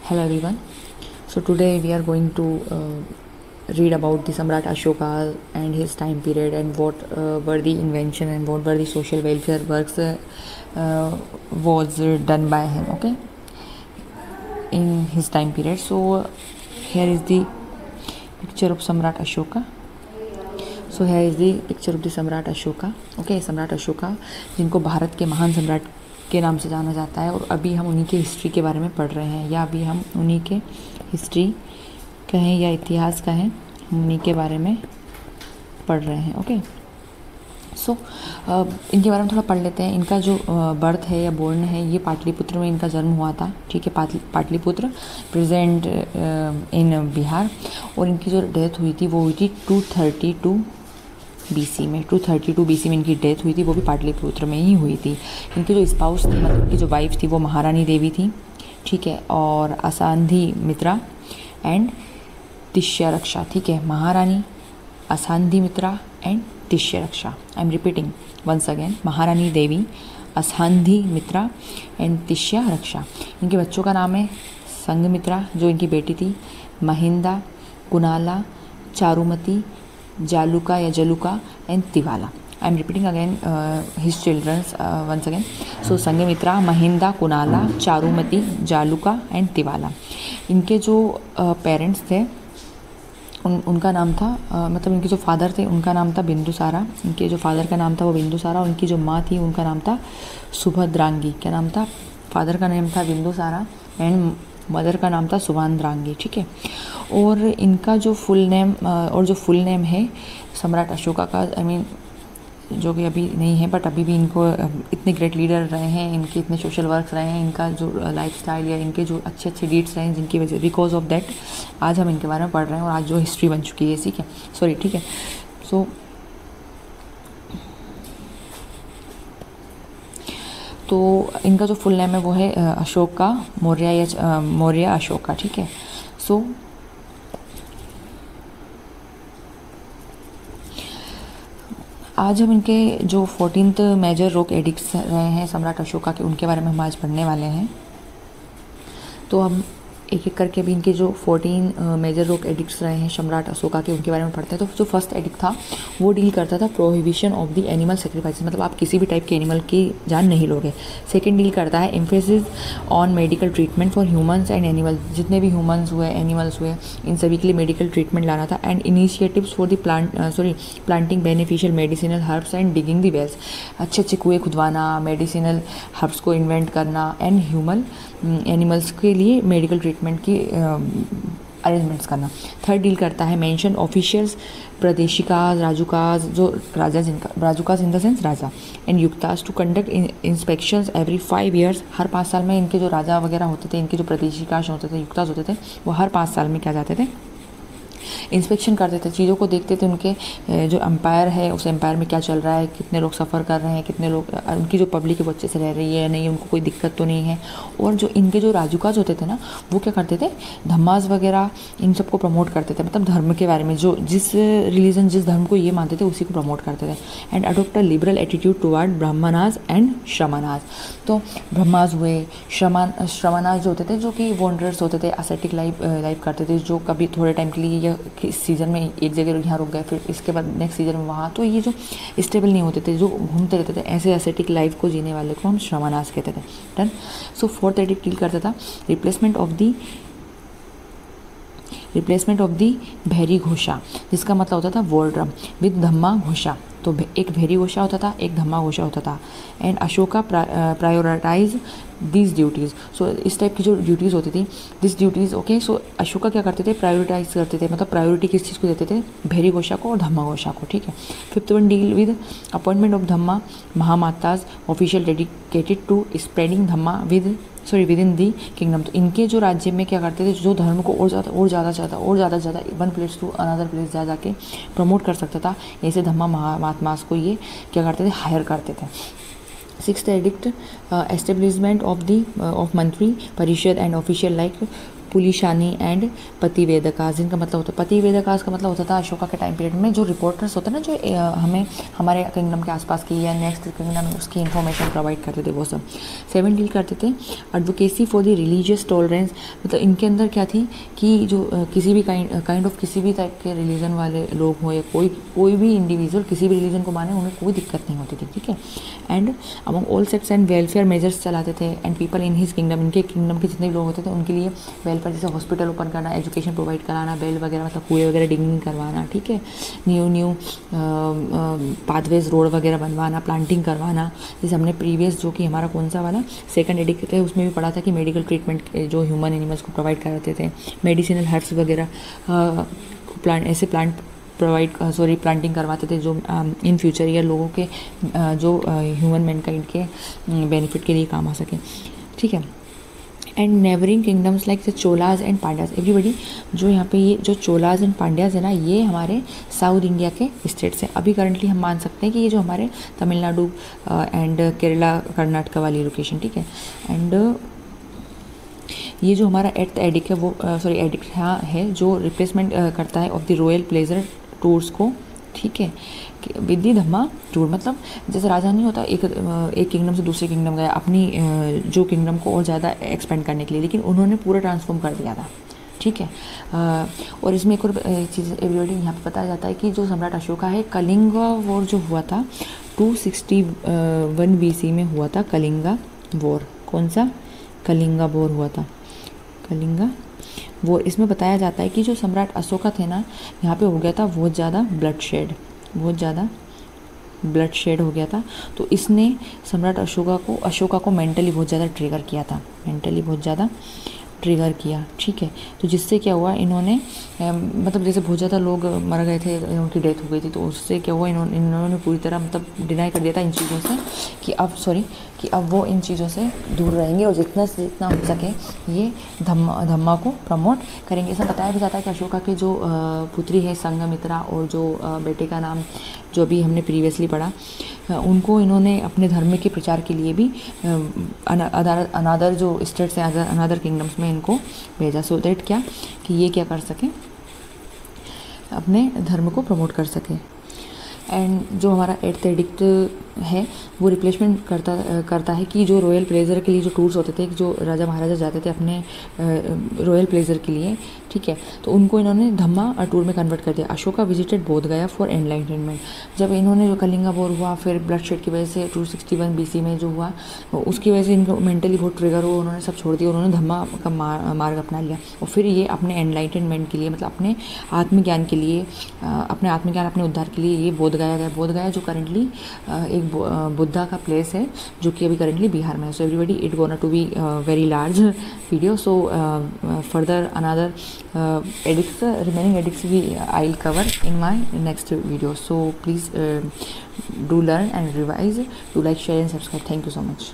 Hello everyone. So today we are going to read about the Samrat Ashoka and his time period and what were the invention and what were the social welfare works was done by him. Okay, in his time period. So here is the picture of Samrat Ashoka. So here is the picture of the Samrat Ashoka. Okay, Samrat Ashoka जिनको भारत के महान सम्राट के नाम से जाना जाता है और अभी हम उन्हीं के हिस्ट्री के बारे में पढ़ रहे हैं या अभी हम उन्हीं के हिस्ट्री कहें या इतिहास कहें हम उन्हीं के बारे में पढ़ रहे हैं। ओके, सो इनके बारे में थोड़ा पढ़ लेते हैं। इनका जो बर्थ है या बोर्न है ये पाटलिपुत्र में इनका जन्म हुआ था। ठीक है, पाटलिपुत्र प्रेजेंट इन बिहार। और इनकी जो डेथ हुई थी वो हुई थी 232 BC में। 232 BC में इनकी डेथ हुई थी, वो भी पाटलिपुत्र में ही हुई थी। इनकी जो स्पाउस थी मतलब इनकी जो वाइफ थी वो महारानी देवी थी। ठीक है, और असांधी मित्रा एंड तिष्य रक्षा। ठीक है, Maharani, Asandhi Mitra and Tishya Raksha. I am repeating once again, Maharani Devi, असांधी Mitra and Tishya रक्षा। इनके बच्चों का नाम है संघमित्रा जो इनकी बेटी थी, महिंदा, कुणाला, चारुमती, जालुका या Jaluka and Tivala. I am repeating again his childrens once again. So Sanghamitra, Mahinda, Kunala, Charumati, जालुका and तिवाला। इनके जो पेरेंट्स थे उनका नाम था मतलब इनके जो फादर थे उनका नाम था बिंदुसारा। इनके जो फादर का नाम था वो बिंदुसारा और इनकी जो माँ थी उनका नाम था सुभद्रांगी। क्या नाम था? फादर का नेम था बिंदुसारा एंड मदर का नाम था सुभाद्रांगी। ठीक है, और इनका जो फुल नेम है सम्राट अशोका का, आई मीन जो कि अभी नहीं है बट अभी भी इनको इतने ग्रेट लीडर रहे हैं, इनके इतने सोशल वर्क्स रहे हैं, इनका जो लाइफस्टाइल या इनके जो अच्छे अच्छे डीड्स रहे हैं जिनकी वजह बिकॉज ऑफ दैट आज हम इनके बारे में पढ़ रहे हैं और आज जो हिस्ट्री बन चुकी है। ठीक है, सॉरी। ठीक है, सो तो इनका जो फुल नेम है वो है अशोका मौर्य या मौर्य अशोका। ठीक है, सो आज हम इनके जो 14th मेजर रॉक एडिक्ट्स रहे हैं सम्राट अशोका के उनके बारे में हम आज पढ़ने वाले हैं। तो हम एक एक करके भी इनके जो 14 मेजर रॉक एडिक्ट्स रहे हैं सम्राट अशोका के उनके बारे में पढ़ते हैं। तो जो फर्स्ट एडिक्ट था वो डील करता था prohibition of the animal sacrifice, मतलब आप किसी भी टाइप के एनिमल की जान नहीं लोगे। सेकंड डील करता है emphasis on medical treatment for humans and animals, जितने भी ह्यूमंस हुए एनिमल्स हुए इन सभी के लिए मेडिकल ट्रीटमेंट लाना था। And initiatives for the planting beneficial medicinal herbs and digging the wells, अच्छे अच्छे कुएँ खुदवाना, मेडिसिनल हर्ब्स को इन्वेंट करना एंड ह्यूमन एनिमल्स के लिए मेडिकल ट्रीटमेंट की अरेंजमेंट्स करना। थर्ड डील करता है मेंशन ऑफिशियल्स, प्रदेशिकाज, राजुकाज, जो राजा जिनका राजुकाज इन द सेंस राजा, and Yuktas to conduct inspections every 5 years। हर 5 साल में इनके जो राजा वगैरह होते थे, इनके जो प्रदेशिकाज होते थे, युक्ताज होते थे, वो हर 5 साल में क्या जाते थे, इंस्पेक्शन करते थे, चीज़ों को देखते थे। उनके जो एम्पायर है उस एम्पायर में क्या चल रहा है, कितने लोग सफ़र कर रहे हैं, कितने लोग उनकी जो पब्लिक है वो अच्छे से रह रही है या नहीं, उनको कोई दिक्कत तो नहीं है। और जो इनके जो राजुकाज होते थे ना वो क्या करते थे, धम्मास वगैरह इन सबको प्रमोट करते थे, मतलब धर्म के बारे में जो जिस रिलीजन जिस धर्म को ये मानते थे उसी को प्रमोट करते थे। And adopt a liberal attitude toward Brahmanas and Shramanas. तो ब्रह्मास हुए, श्रमणास जो होते थे जो कि वॉन्डरर्स होते थे, असेटिक लाइफ करते थे, जो कभी थोड़े टाइम के लिए या इस सीज़न में एक जगह यहाँ रुक गए फिर इसके बाद नेक्स्ट सीज़न में वहाँ, तो ये जो स्टेबल नहीं होते थे, जो घूमते रहते थे, ऐसे एसेटिक लाइफ को जीने वाले को हम श्रमणास कहते थे। डन। सो फोर्थ एडिक्ट डील करता था रिप्लेसमेंट ऑफ दी भैरी घोषा, जिसका मतलब होता था वॉर ड्रम विद धम्मा घोषा। तो एक भैरी घोषा होता था, एक धम्मा घोषा होता था। And Ashoka prioritize this duties. So इस टाइप की जो ड्यूटीज़ होती थी, this duties okay. So Ashoka क्या करते थे, प्रायोरिटाइज करते थे, मतलब प्रायोरिटी किस चीज़ को देते थे, भैरी घोषा को और धम्मा घोषा को। ठीक है। Fifth one deal with appointment of Dhamma Mahamatas official dedicated to spreading Dhamma within the kingdom. तो इनके जो राज्य में क्या करते थे, जो धर्म को और ज़्यादा one place to another place जा जाके प्रमोट कर सकता था, ऐसे धम्मा महात्मास को ये क्या करते थे, हायर करते थे। सिक्स्थ एडिक्ट एस्टेब्लिशमेंट ऑफ मंत्री परिषद एंड ऑफिशियल लाइक पुलिशानी एंड पतिवेदकास, जिनका मतलब होता है पतिवेदकास का मतलब होता था अशोका के टाइम पीरियड में जो रिपोर्टर्स होते हैं ना, जो हमें हमारे किंगडम के आसपास की या नेक्स्ट किंगडम उसकी इन्फॉर्मेशन प्रोवाइड करते थे, वो सब 7 डील करते थे। Advocacy for the religious tolerance, मतलब इनके अंदर क्या थी कि जो किसी भी काइंड ऑफ किसी भी टाइप के रिलीजन वाले लोग हो या कोई भी इंडिविजुअल किसी भी रिलीजन को माने, उन्हें कोई दिक्कत नहीं होती थी, ठीक है। And among all sects and welfare measures चलाते थे। And people in his kingdom, इनके किंगडम के जितने भी लोग होते थे उनके लिए वेलफेयर, जैसे हॉस्पिटल ओपन करना, एजुकेशन प्रोवाइड कराना, बेल वगैरह मतलब कुएं वगैरह डिगिंग करवाना, ठीक है। न्यू पाथवेज रोड वगैरह बनवाना, प्लांटिंग करवाना। जैसे हमने प्रीवियस जो कि हमारा कौन सा वाला सेकंड एडिक्ट है उसमें भी पढ़ा था कि मेडिकल ट्रीटमेंट जो ह्यूमन एनिमल्स को प्रोवाइड कराते थे, मेडिसिनल हर्ब्स वगैरह प्लांट ऐसे प्लांटिंग करवाते थे जो इन फ्यूचर ईयर लोगों के जो ह्यूमन मैनकाइंड के बेनिफिट के लिए काम आ सके, ठीक है। And neighbouring kingdoms like the Cholas and Pandyas, everybody जो यहाँ पे ये जो चोलाज एंड पांड्याज है ना, ये हमारे साउथ इंडिया के स्टेट्स हैं। अभी करंटली हम मान सकते हैं कि ये जो हमारे तमिलनाडु एंड केरला कर्नाटका वाली लोकेशन, ठीक है। एंड ये जो हमारा एट्थ एडिक्ट है वो एडिक्ट हाँ है जो रिप्लेसमेंट करता है of the royal pleasure tours को, ठीक है। विद धम्मा टूर, मतलब जैसे राजा नहीं होता एक किंगडम से दूसरे किंगडम गया अपनी जो किंगडम को और ज़्यादा एक्सपेंड करने के लिए, लेकिन उन्होंने पूरा ट्रांसफॉर्म कर दिया था, ठीक है। और इसमें एक और चीज़ एवरीबॉडी यहाँ पे पता जाता है कि जो सम्राट अशोका है, कलिंगा वॉर जो हुआ था 261 BC में हुआ था कलिंगा वॉर। कौन सा? कलिंगा वॉर हुआ था, कलिंगा वॉर। इसमें बताया जाता है कि जो सम्राट अशोका थे ना, यहाँ पे हो गया था बहुत ज़्यादा ब्लड शेड हो गया था। तो इसने सम्राट अशोका को मेंटली बहुत ज़्यादा ट्रिगर किया, ठीक है। तो जिससे क्या हुआ, इन्होंने मतलब जैसे बहुत ज़्यादा लोग मर गए थे, उनकी डेथ हो गई थी, तो उससे क्या हुआ, इन्होंने पूरी तरह मतलब डिनाई कर दिया था इन चीज़ों से कि अब वो इन चीज़ों से दूर रहेंगे और जितना से जितना हो सके ये धम्मा को प्रमोट करेंगे। ऐसा बताया भी जाता है कि अशोका के जो पुत्री है संघमित्रा और जो बेटे का नाम जो भी हमने प्रीवियसली पढ़ा, उनको इन्होंने अपने धर्म के प्रचार के लिए भी अनादर जो स्टेट्स हैं, अनादर किंगडम्स में इनको भेजा, सो दैट क्या कि ये क्या कर सकें, अपने धर्म को प्रमोट कर सकें। एंड जो हमारा एट्थ एडिक्ट है वो रिप्लेसमेंट करता है कि जो रॉयल प्लेजर के लिए जो टूर्स होते थे, जो राजा महाराजा जाते थे अपने रॉयल प्लेजर के लिए, ठीक है, तो उनको इन्होंने धम्मा टूर में कन्वर्ट कर दिया। अशोका विजिटेड बोध गया फॉर एनलाइटनमेंट। जब इन्होंने जो कलिंगा वॉर हुआ, फिर ब्लड शेड की वजह से 261 BC में जो हुआ, उसकी वजह से इनको मेंटली बहुत ट्रिगर हुआ, उन्होंने सब छोड़ दिया, उन्होंने धम्मा का मार्ग अपना लिया और फिर ये अपने एनलाइटनमेंट के लिए, मतलब अपने आत्मज्ञान के लिए, अपने उद्धार के लिए ये बोध गया जो करंटली एक बुद्धा का प्लेस है जो कि अभी करंटली बिहार में है। So everybody it gonna to be very large video, so further another edicts, remaining edicts I'll cover in my next video. So please do learn and revise. Do like, share and subscribe. Thank you so much.